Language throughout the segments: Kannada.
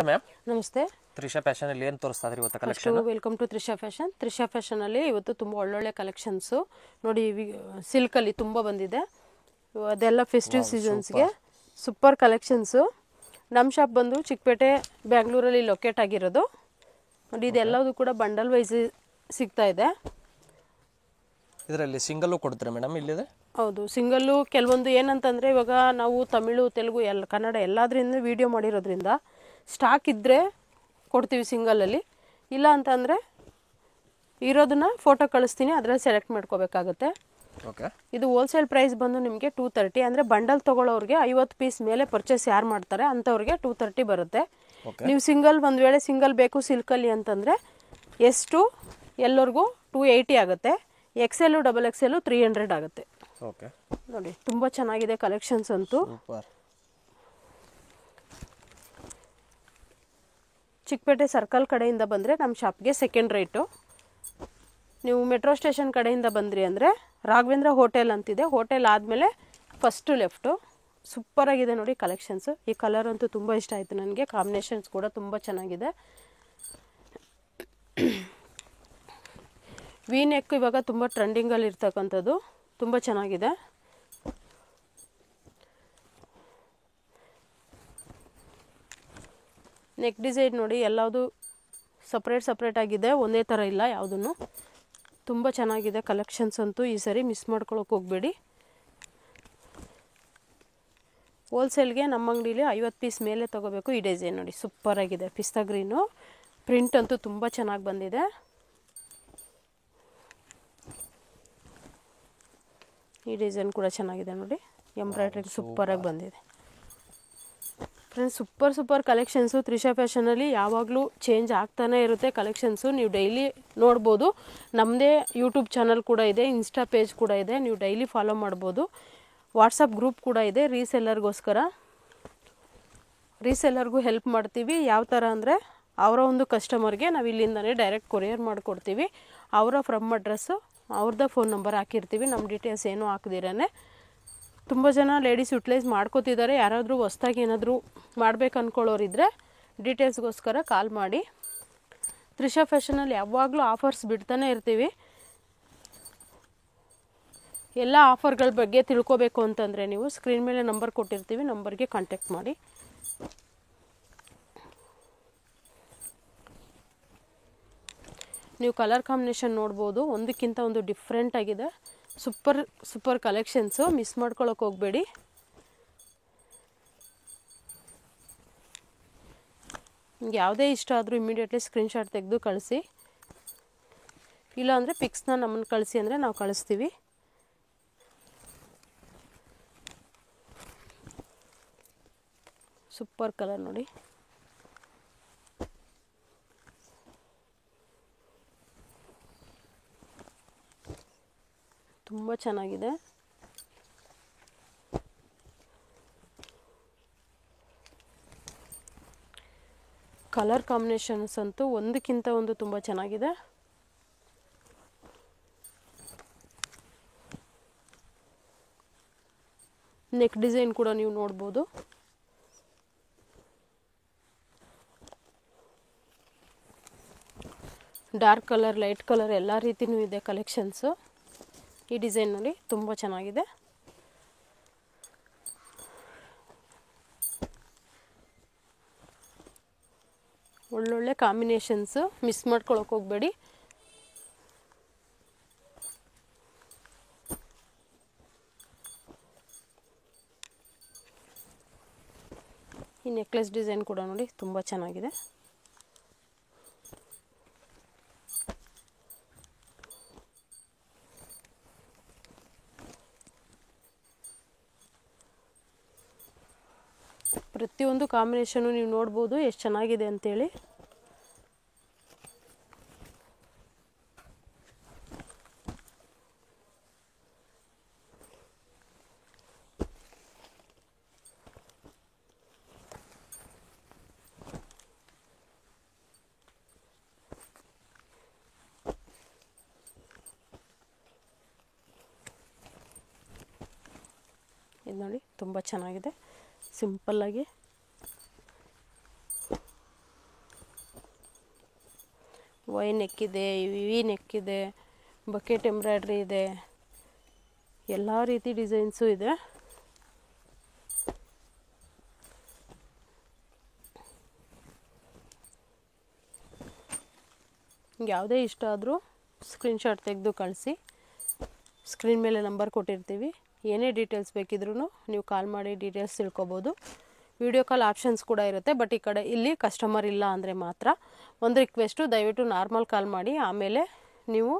ಮ್ಯಾಮ್ ನಮಸ್ತೆ. ತ್ರಿಷಾ ಫ್ಯಾಷನ್ ಅಲ್ಲಿ ಏನು ತೋರಿಸ್ತಾ ಇದ್ರಿ ಇವತ್ತು collection? Welcome to Trisha fashion. Trisha fashion ಅಲ್ಲಿ ಇವತ್ತು ತುಂಬ ಒಳ್ಳೊಳ್ಳೆ ಕಲೆಕ್ಷನ್ಸ್ ನೋಡಿ. ಸಿಲ್ಕ್ ಅಲ್ಲಿ ತುಂಬ ಬಂದಿದೆ. ಅದೆಲ್ಲ ಫೆಸ್ಟಿವ್ ಸೀಸನ್ಸ್ಗೆ ಸೂಪರ್ ಕಲೆಕ್ಷನ್ಸು. ನಮ್ಮ ಶಾಪ್ ಬಂದು ಚಿಕ್ಕಪೇಟೆ ಬ್ಯಾಂಗ್ಳೂರಲ್ಲಿ ಲೊಕೇಟ್ ಆಗಿರೋದು ನೋಡಿ. ಇದೆಲ್ಲವೂ ಕೂಡ ಬಂಡಲ್ ವೈಸ್ ಸಿಗ್ತಾ ಇದೆ. ಇದರಲ್ಲಿ ಸಿಂಗಲ್ಲು ಕೊಡ್ತೀರಾ ಮೇಡಮ್? ಇಲ್ಲಿದೆ ಹೌದು, ಸಿಂಗಲ್ಲು. ಕೆಲವೊಂದು ಏನಂತಂದರೆ ಇವಾಗ ನಾವು ತಮಿಳು, ತೆಲುಗು, ಕನ್ನಡ ಎಲ್ಲದರಿಂದ ವಿಡಿಯೋ ಮಾಡಿರೋದ್ರಿಂದ ಸ್ಟಾಕ್ ಇದ್ದರೆ ಕೊಡ್ತೀವಿ ಸಿಂಗಲಲ್ಲಿ. ಇಲ್ಲ ಅಂತಂದರೆ ಇರೋದನ್ನ ಫೋಟೋ ಕಳಿಸ್ತೀನಿ, ಅದರಲ್ಲಿ ಸೆಲೆಕ್ಟ್ ಮಾಡ್ಕೋಬೇಕಾಗುತ್ತೆ. ಓಕೆ. ಇದು ಹೋಲ್ಸೇಲ್ ಪ್ರೈಸ್ ಬಂದು ನಿಮಗೆ 230. ಅಂದರೆ ಬಂಡಲ್ ತೊಗೊಳ್ಳೋರಿಗೆ 50 ಪೀಸ್ ಮೇಲೆ ಪರ್ಚೇಸ್ ಯಾರು ಮಾಡ್ತಾರೆ ಅಂಥವ್ರಿಗೆ 230 ಬರುತ್ತೆ. ನೀವು ಸಿಂಗಲ್ ಒಂದು ವೇಳೆ ಸಿಂಗಲ್ ಬೇಕು ಸಿಲ್ಕಲ್ಲಿ ಅಂತಂದರೆ ಎಷ್ಟು ಎಲ್ಲರಿಗೂ 280 ಆಗುತ್ತೆ. XL, XXL 300 ಆಗುತ್ತೆ. ಓಕೆ ನೋಡಿ, ತುಂಬ ಚೆನ್ನಾಗಿದೆ ಕಲೆಕ್ಷನ್ಸ್ ಅಂತೂ. ಸೂಪರ್. ಚಿಕ್ಕಪೇಟೆ ಸರ್ಕಲ್ ಕಡೆಯಿಂದ ಬಂದರೆ ನಮ್ಮ ಶಾಪ್ಗೆ ಸೆಕೆಂಡ್ ರೇಟು. ನೀವು ಮೆಟ್ರೋ ಸ್ಟೇಷನ್ ಕಡೆಯಿಂದ ಬಂದ್ರಿ ಅಂದರೆ ರಾಘವೇಂದ್ರ ಹೋಟೆಲ್ ಅಂತಿದೆ. ಹೋಟೆಲ್ ಆದಮೇಲೆ ಫಸ್ಟು ಲೆಫ್ಟು. ಸೂಪರಾಗಿದೆ ನೋಡಿ ಕಲೆಕ್ಷನ್ಸು. ಈ ಕಲರ್ ಅಂತೂ ತುಂಬ ಇಷ್ಟ ಆಯಿತು ನನಗೆ. ಕಾಂಬಿನೇಷನ್ಸ್ ಕೂಡ ತುಂಬ ಚೆನ್ನಾಗಿದೆ. ವಿ ನೆಕ್ ಇವಾಗ ತುಂಬ ಟ್ರೆಂಡಿಂಗಲ್ಲಿ ಇರ್ತಕ್ಕಂಥದ್ದು, ತುಂಬ ಚೆನ್ನಾಗಿದೆ. ನೆಕ್ ಡಿಸೈನ್ ನೋಡಿ, ಎಲ್ಲವುದು ಸಪ್ರೇಟ್ ಆಗಿದೆ, ಒಂದೇ ಥರ ಇಲ್ಲ ಯಾವುದನ್ನು. ತುಂಬ ಚೆನ್ನಾಗಿದೆ ಕಲೆಕ್ಷನ್ಸ್ ಅಂತೂ. ಈ ಸರಿ ಮಿಸ್ ಮಾಡ್ಕೊಳ್ಳೋಕೆ ಹೋಗಬೇಡಿ. ಹೋಲ್ಸೇಲ್ಗೆ ನಮ್ಮ ಅಂಗಡೀಲಿ 50 ಪೀಸ್ ಮೇಲೆ ತೊಗೋಬೇಕು. ಈ ಡಿಸೈನ್ ನೋಡಿ, ಸೂಪರಾಗಿದೆ. ಪಿಸ್ತಾ ಗ್ರೀನು ಪ್ರಿಂಟ್ ಅಂತೂ ತುಂಬ ಚೆನ್ನಾಗಿ ಬಂದಿದೆ. ಈ ಡಿಸೈನ್ ಕೂಡ ಚೆನ್ನಾಗಿದೆ ನೋಡಿ, ಎಂಬ್ರಾಯ್ಡ್ರಿಂಗ್ ಸೂಪರಾಗಿ ಬಂದಿದೆ. Friends, super collections. ತ್ರಿಷಾ ಫ್ಯಾಷನಲ್ಲಿ ಯಾವಾಗಲೂ ಚೇಂಜ್ ಆಗ್ತಾನೆ ಇರುತ್ತೆ ಕಲೆಕ್ಷನ್ಸು. ನೀವು ಡೈಲಿ ನೋಡ್ಬೋದು. ನಮ್ಮದೇ ಯೂಟ್ಯೂಬ್ ಚಾನಲ್ ಕೂಡ ಇದೆ, ಇನ್ಸ್ಟಾ ಪೇಜ್ ಕೂಡ ಇದೆ, ನೀವು ಡೈಲಿ ಫಾಲೋ ಮಾಡ್ಬೋದು. ವಾಟ್ಸಪ್ ಗ್ರೂಪ್ ಕೂಡ ಇದೆ ರೀಸೆಲ್ಲರ್ಗೂ ಹೆಲ್ಪ್ ಮಾಡ್ತೀವಿ. ಯಾವ ಥರ ಅಂದರೆ ಅವರ ಒಂದು ಕಸ್ಟಮರ್ಗೆ ನಾವು ಇಲ್ಲಿಂದನೇ ಡೈರೆಕ್ಟ್ ಕೊರಿಯರ್ ಮಾಡಿಕೊಡ್ತೀವಿ. ಅವರ ಫ್ರಮ್ ಅಡ್ರೆಸ್ಸು, ಅವ್ರದ್ದು ಫೋನ್ ನಂಬರ್ ಹಾಕಿರ್ತೀವಿ. ನಮ್ಮ ಡೀಟೇಲ್ಸ್ ಏನೂ ಹಾಕ್ದಿರೇ. ತುಂಬ ಜನ ಲೇಡೀಸ್ ಯುಟಿಲೈಸ್ ಮಾಡ್ಕೋತಿದ್ದಾರೆ. ಯಾರಾದರೂ ಹೊಸ್ದಾಗಿ ಏನಾದರೂ ಮಾಡ್ಬೇಕು ಅಂದ್ಕೊಳ್ಳೋರಿದ್ದರೆ ಡೀಟೇಲ್ಸ್ಗೋಸ್ಕರ ಕಾಲ್ ಮಾಡಿ. ತ್ರಿಷಾ ಫ್ಯಾಷನಲ್ಲಿ ಯಾವಾಗಲೂ ಆಫರ್ಸ್ ಬಿಡ್ತಾನೆ ಇರ್ತೀವಿ. ಎಲ್ಲ ಆಫರ್ಗಳ ಬಗ್ಗೆ ತಿಳ್ಕೊಬೇಕು ಅಂತಂದರೆ ನೀವು ಸ್ಕ್ರೀನ್ ಮೇಲೆ ನಂಬರ್ ಕೊಟ್ಟಿರ್ತೀವಿ, ನಂಬರ್ಗೆ ಕಾಂಟ್ಯಾಕ್ಟ್ ಮಾಡಿ. ನೀವು ಕಲರ್ ಕಾಂಬಿನೇಷನ್ ನೋಡ್ಬೋದು, ಒಂದಕ್ಕಿಂತ ಒಂದು ಡಿಫ್ರೆಂಟ್ ಆಗಿದೆ. Super collections. ಮಿಸ್ ಮಾಡ್ಕೊಳ್ಳೋಕೆ ಹೋಗಬೇಡಿ. ನಿಮ್ಗೆ ಯಾವುದೇ ಇಷ್ಟ ಆದರೂ ಇಮಿಡಿಯೇಟ್ಲಿ ಸ್ಕ್ರೀನ್ಶಾಟ್ ತೆಗೆದು ಕಳಿಸಿ. ಇಲ್ಲಾಂದರೆ ಪಿಕ್ಸ್ನ ನಮ್ಮನ್ನು ಕಳಿಸಿ ಅಂದರೆ ನಾವು ಕಳಿಸ್ತೀವಿ. ಸೂಪರ್ ಕಲರ್ ನೋಡಿ. ತುಂಬ ಚೆನ್ನಾಗಿದೆ. ಕಲರ್ ಕಾಂಬಿನೇಷನ್ಸ್ ಅಂತೂ ಒಂದಕ್ಕಿಂತ ಒಂದು ತುಂಬ ಚೆನ್ನಾಗಿದೆ. ನೆಕ್ ಡಿಸೈನ್ ಕೂಡ ನೀವು ನೋಡ್ಬೋದು. ಡಾರ್ಕ್ ಕಲರ್, ಲೈಟ್ ಕಲರ್ ಎಲ್ಲ ರೀತಿಯೂ ಇದೆ ಕಲೆಕ್ಷನ್ಸು. ಈ ಡಿಸೈನ್ ನೋಡಿ, ತುಂಬ ಚೆನ್ನಾಗಿದೆ. ಒಳ್ಳೊಳ್ಳೆ ಕಾಂಬಿನೇಷನ್ಸು. ಮಿಸ್ ಮಾಡ್ಕೊಳ್ಳೋಕೆ ಹೋಗಬೇಡಿ. ಈ ನೆಕ್ಲೆಸ್ ಡಿಸೈನ್ ಕೂಡ ನೋಡಿ, ತುಂಬ ಚೆನ್ನಾಗಿದೆ. ಪ್ರತಿಯೊಂದು ಕಾಂಬಿನೇಷನು ನೀವು ನೋಡ್ಬೋದು ಎಷ್ಟು ಚೆನ್ನಾಗಿದೆ ಅಂತೇಳಿ. ಇದು ನೋಡಿ, ತುಂಬ ಚೆನ್ನಾಗಿದೆ. ಸಿಂಪಲ್ಲಾಗಿ ವೈ ನೆಕ್ ಇದೆ, ವಿ ನೆಕ್ ಇದೆ, ಬಕೆಟ್ ಎಂಬ್ರಾಯ್ಡ್ರಿ ಇದೆ, ಎಲ್ಲ ರೀತಿ ಡಿಸೈನ್ಸು ಇದೆ. ಯಾವುದೇ ಇಷ್ಟ ಆದರೂ ಸ್ಕ್ರೀನ್ಶಾಟ್ ತೆಗೆದು ಕಳಿಸಿ. ಸ್ಕ್ರೀನ್ ಮೇಲೆ ನಂಬರ್ ಕೊಟ್ಟಿರ್ತೀವಿ. ಏನೇ ಡೀಟೇಲ್ಸ್ ಬೇಕಿದ್ರೂ ನೀವು ಕಾಲ್ ಮಾಡಿ ಡೀಟೇಲ್ಸ್ ತಿಳ್ಕೊಬೋದು. ವಿಡಿಯೋ ಕಾಲ್ ಆಪ್ಷನ್ಸ್ ಕೂಡ ಇರುತ್ತೆ. ಬಟ್ ಈ ಕಡೆ ಇಲ್ಲಿ ಕಸ್ಟಮರ್ ಇಲ್ಲ ಅಂದರೆ ಮಾತ್ರ ಒಂದು ರಿಕ್ವೆಸ್ಟು, ದಯವಿಟ್ಟು ನಾರ್ಮಲ್ ಕಾಲ್ ಮಾಡಿ, ಆಮೇಲೆ ನೀವು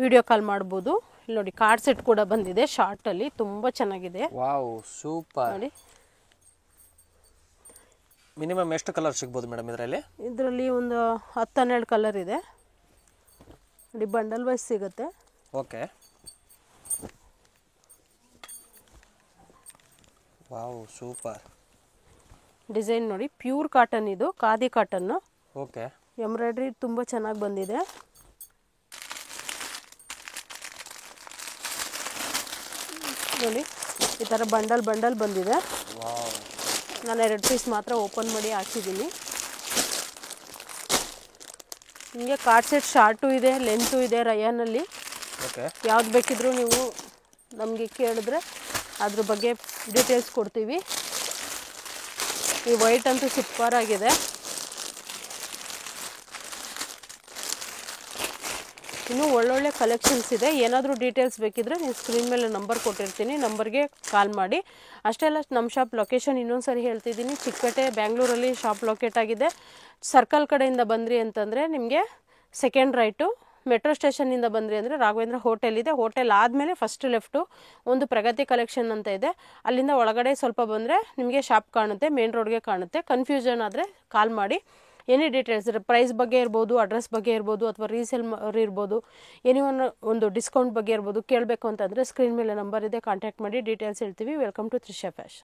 ವಿಡಿಯೋ ಕಾಲ್ ಮಾಡ್ಬೋದು. ಇಲ್ಲಿ ನೋಡಿ ಕಾರ್ಡ್ ಸೆಟ್ ಕೂಡ ಬಂದಿದೆ ಶಾರ್ಟಲ್ಲಿ, ತುಂಬ ಚೆನ್ನಾಗಿದೆ. Wow, super. ನೋಡಿ ಮಿನಿಮಮ್ ಎಷ್ಟು ಕಲರ್ ಸಿಗ್ಬೋದು ಮೇಡಮ್ ಇದರಲ್ಲಿ ಒಂದು 10-12 ಕಲರ್ ಇದೆ ನೋಡಿ. ಬಂಡಲ್ ವೈಸ್ ಸಿಗುತ್ತೆ. ಓಕೆ. Wow, super. ಡಿಸೈನ್ ನೋಡಿ, ಪ್ಯೂರ್ ಕಾಟನ್, ಇದು ಖಾದಿ ಕಾಟನ್ನು. ಓಕೆ. ಎಂಬ್ರಾಯ್ಡ್ರಿ ತುಂಬ ಚೆನ್ನಾಗಿ ಬಂದಿದೆ. ನೋಡಿ ಈ ಥರ ಬಂಡಲ್ ಬಂದಿದೆ. ವಾವ್. ನಾನು 2 ಪೀಸ್ ಮಾತ್ರ ಓಪನ್ ಮಾಡಿ ಹಾಕಿದ್ದೀನಿ. ನಿಮಗೆ ಕಾರ್ಡ್ ಸೆಟ್ ಶಾರ್ಟು ಇದೆ, ಲೆಂತು ಇದೆ ರಯಾನಲ್ಲಿ. ಓಕೆ. ಯಾವ್ದು ಬೇಕಿದ್ರೂ ನೀವು ನಮಗೆ ಕೇಳಿದ್ರೆ ಅದ್ರ ಬಗ್ಗೆ ಡೀಟೇಲ್ಸ್ ಕೊಡ್ತೀವಿ. ಈ ವೈಟ್ ಅಂತೂ ಸೂಪರ್ ಆಗಿದೆ. ಇನ್ನೂ ಒಳ್ಳೊಳ್ಳೆ ಕಲೆಕ್ಷನ್ಸ್ ಇದೆ. ಏನಾದರೂ ಡೀಟೇಲ್ಸ್ ಬೇಕಿದ್ರೆ ನೀವು ಸ್ಕ್ರೀನ್ ಮೇಲೆ ನಂಬರ್ ಕೊಟ್ಟಿರ್ತೀನಿ, ನಂಬರ್ಗೆ ಕಾಲ್ ಮಾಡಿ. ಅಷ್ಟೇ ಅಲ್ಲ, ನಮ್ಮ ಶಾಪ್ ಲೊಕೇಶನ್ ಇನ್ನೊಂದು ಸರಿ ಹೇಳ್ತಿದ್ದೀನಿ. ಚಿಕ್ಕಪೇಟೆ, ಬ್ಯಾಂಗ್ಳೂರಲ್ಲಿ ಶಾಪ್ ಲೊಕೇಟ್ ಆಗಿದೆ. ಸರ್ಕಲ್ ಕಡೆಯಿಂದ ಬಂದ್ರಿ ಅಂತಂದರೆ ನಿಮಗೆ ಸೆಕೆಂಡ್ ರೈಟು, ಮೆಟ್ರೋ ಸ್ಟೇಷನ್ನಿಂದ ಬಂದ್ರಿ ಅಂದರೆ ರಾಘವೇಂದ್ರ ಹೋಟೆಲ್ ಇದೆ. ಹೋಟೆಲ್ ಆದಮೇಲೆ ಫಸ್ಟ್ ಲೆಫ್ಟು ಒಂದು ಪ್ರಗತಿ ಕಲೆಕ್ಷನ್ ಅಂತ ಇದೆ. ಅಲ್ಲಿಂದ ಒಳಗಡೆ ಸ್ವಲ್ಪ ಬಂದರೆ ನಿಮಗೆ ಶಾಪ್ ಕಾಣುತ್ತೆ, ಮೇನ್ ರೋಡ್ಗೆ ಕಾಣುತ್ತೆ. ಕನ್ಫ್ಯೂಷನ್ ಆದರೆ ಕಾಲ್ ಮಾಡಿ. ಏನೇ ಡೀಟೇಲ್ಸ್ ಪ್ರೈಸ್ ಬಗ್ಗೆ ಇರ್ಬೋದು, ಅಡ್ರೆಸ್ ಬಗ್ಗೆ ಇರ್ಬೋದು, ಅಥವಾ ರೀಸೇಲ್ ಇರ್ಬೋದು, ಒಂದು ಡಿಸ್ಕೌಂಟ್ ಬಗ್ಗೆ ಇರ್ಬೋದು, ಕೇಳಬೇಕು ಅಂತಂದರೆ ಸ್ಕ್ರೀನ್ ಮೇಲೆ ನಂಬರ್ ಇದೆ, ಕಾಂಟ್ಯಾಕ್ಟ್ ಮಾಡಿ ಡೀಟೇಲ್ಸ್ ಹೇಳ್ತೀವಿ. Welcome to Trisha fashion.